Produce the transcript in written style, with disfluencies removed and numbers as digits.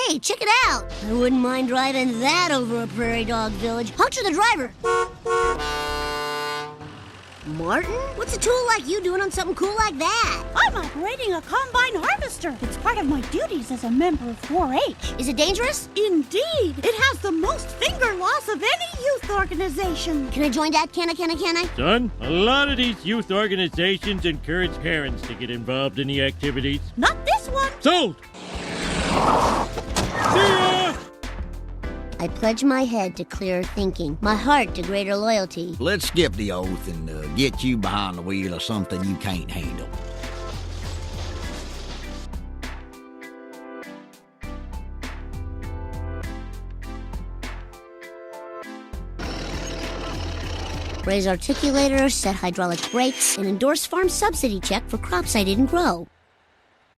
Hey, check it out. I wouldn't mind driving that over a prairie dog village. Puncture the driver. Martin? What's a tool like you doing on something cool like that? I'm operating a combine harvester. It's part of my duties as a member of 4-H. Is it dangerous? Indeed. It has the most finger loss of any youth organization. Can I join that? Can I? Son, a lot of these youth organizations encourage parents to get involved in the activities. Not this one. Sold! See ya! I pledge my head to clearer thinking, my heart to greater loyalty. Let's skip the oath and get you behind the wheel of something you can't handle. Raise articulator, set hydraulic brakes, and endorse farm subsidy check for crops I didn't grow.